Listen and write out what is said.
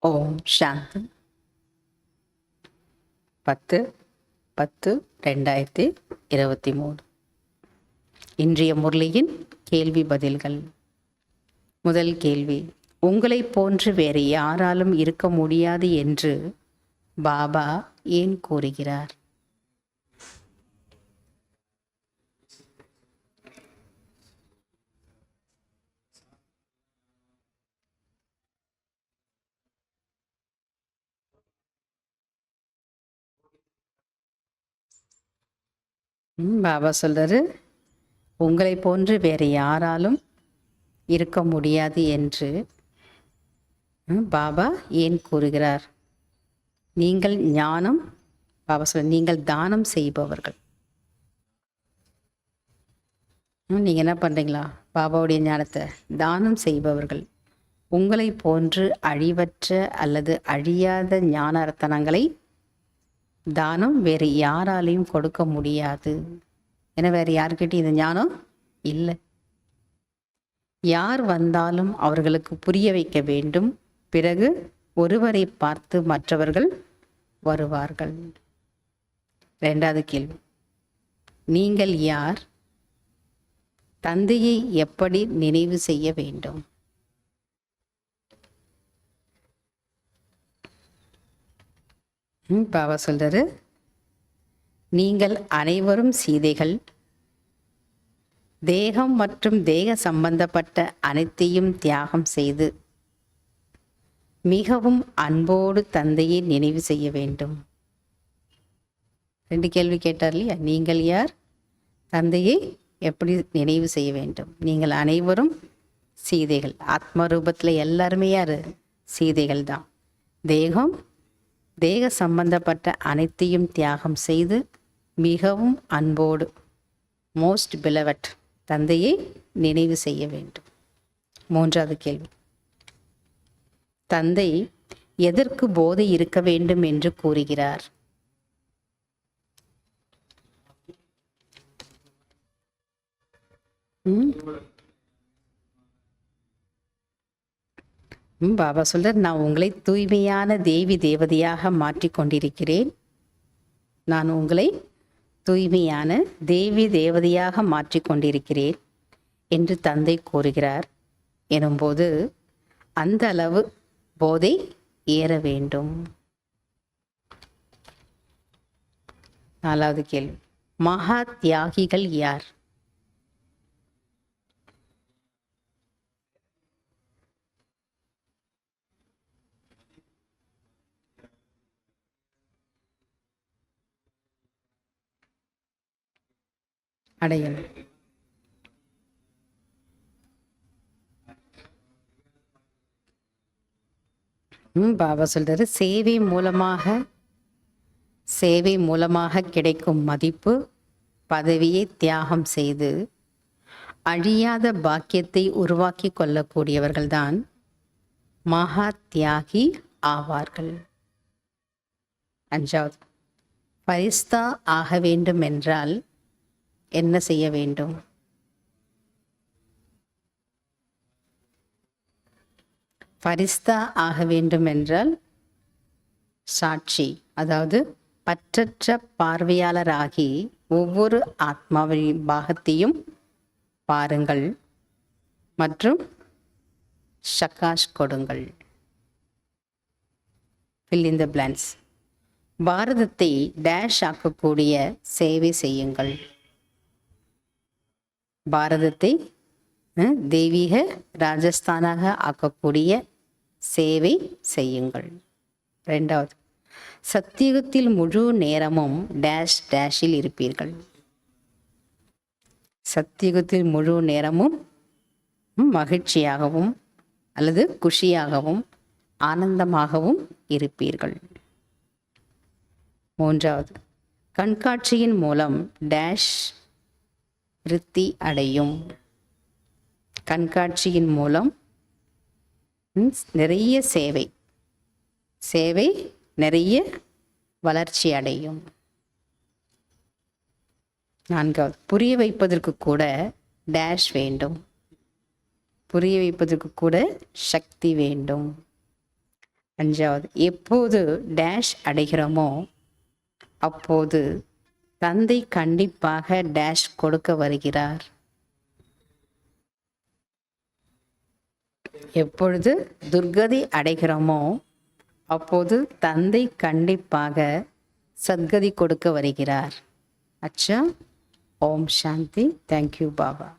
ஓம் சாந்தி 10/10/2023. இன்றைய முரளியின் கேள்வி பதில்கள். முதல் கேள்வி: உங்களைப் போன்று வேறு யாராலும் இருக்க முடியாது என்று பாபா ஏன் கூறுகிறார்? பாபா சொல்றாரு, உங்களை போன்று வேறு யாராலும் இருக்க முடியாது என்று பாபா ஏன் கூறுகிறார்? நீங்கள் ஞானம், பாபா சொல்ற, நீங்கள் தானம் செய்பவர்கள். நீங்கள் என்ன பண்ணுறீங்களா? பாபாவுடைய ஞானத்தை தானம் செய்பவர்கள். உங்களை போன்று அழிவற்ற அல்லது அழியாத ஞான ரத்தனங்களை தானம் வேறு யாராலையும் கொடுக்க முடியாது. ஏன்னா வேறு யாருக்கிட்டையும் இந்த ஞானம் இல்லை. யார் வந்தாலும் அவர்களுக்கு புரிய வைக்க வேண்டும். பிறகு ஒருவரை பார்த்து மற்றவர்கள் வருவார்கள். இரண்டாவது கேள்வி: நீங்கள் யார்? தந்தையை எப்படி நினைவு செய்ய வேண்டும்? பாபா சொல்றாரு, நீங்கள் அனைவரும் சீதைகள். தேகம் மற்றும் தேக சம்பந்தப்பட்ட அனைத்தையும் தியாகம் செய்து மிகவும் அன்போடு தந்தையை நினைவு செய்ய வேண்டும். 2 கேள்வி கேட்டார் இல்லையா? நீங்கள் யார்? தந்தையை எப்படி நினைவு செய்ய வேண்டும்? நீங்கள் அனைவரும் சீதைகள். ஆத்ம ரூபத்தில் எல்லாருமே யார்? சீதைகள் தான். தேகம், தேக சம்பந்தப்பட்ட அனைத்தையும் தியாகம் செய்து மிகவும் அன்போடு, மோஸ்ட் பிலவட், தந்தையை நினைவு செய்ய வேண்டும். மூன்றாவது கேள்வி: தந்தை எதற்கு போதை இருக்க வேண்டும் என்று கூறுகிறார்? பாபா சொல்றார், நான் உங்களை தூய்மையான தேவி தேவதையாக மாற்றிக்கொண்டிருக்கிறேன். நான் உங்களை தூய்மையான தேவி தேவதையாக மாற்றிக்கொண்டிருக்கிறேன் என்று தந்தை கூறுகிறார். எனும்போது அந்த அளவு போதை ஏற வேண்டும். நாலாவது கேள்வி: மகா தியாகிகள் யார்? அடையணும். பாபா சொல்றாரு, சேவை மூலமாக கிடைக்கும் மதிப்பு, பதவியை தியாகம் செய்து அழியாத பாக்கியத்தை உருவாக்கி கொள்ளக்கூடியவர்கள்தான் மகா தியாகி ஆவார்கள். அஞ்சாவது: பரிஸ்தா ஆக வேண்டும் என்றால் என்ன செய்ய வேண்டும்? பரிஸ்தா ஆக வேண்டும் என்றால் சாட்சி, அதாவது பற்றற்ற பார்வையாளராகி ஒவ்வொரு ஆத்மாவின் பாகத்தையும் பாருங்கள் மற்றும் ஷக்காஷ் கொடுங்கள். fill in the blanks. பாரதத்தை டேஷ் ஆக்கக்கூடிய சேவை செய்யுங்கள். பாரதத்தை தெய்வீக ராஜஸ்தானாக ஆக்கக்கூடிய சேவை செய்யுங்கள். 2வது: சத்தியுகத்தில் முழு நேரமும் டேஷ் டேஷில் இருப்பீர்கள். சத்தியுகத்தில் முழு நேரமும் மகிழ்ச்சியாகவும் அல்லது குஷியாகவும் ஆனந்தமாகவும் இருப்பீர்கள். 3வது: கண்காட்சியின் மூலம் டேஷ் விருத்தி அடையும். கண்காட்சியின் மூலம் நிறைய சேவை நிறைய வளர்ச்சி அடையும். 4வது: புரிய வைப்பதற்கு கூட டேஷ் வேண்டும். புரிய வைப்பதற்கு கூட சக்தி வேண்டும். அஞ்சாவது, எப்போது டேஷ் அடைகிறோமோ அப்போது தந்தை கண்டிப்பாக டேஷ் கொடுக்க வருகிறார். எப்பொழுது துர்கதி அடைகிறோமோ அப்போது தந்தை கண்டிப்பாக சத்கதி கொடுக்க வருகிறார். அச்சா. ஓம் சாந்தி. தேங்க்யூ பாபா.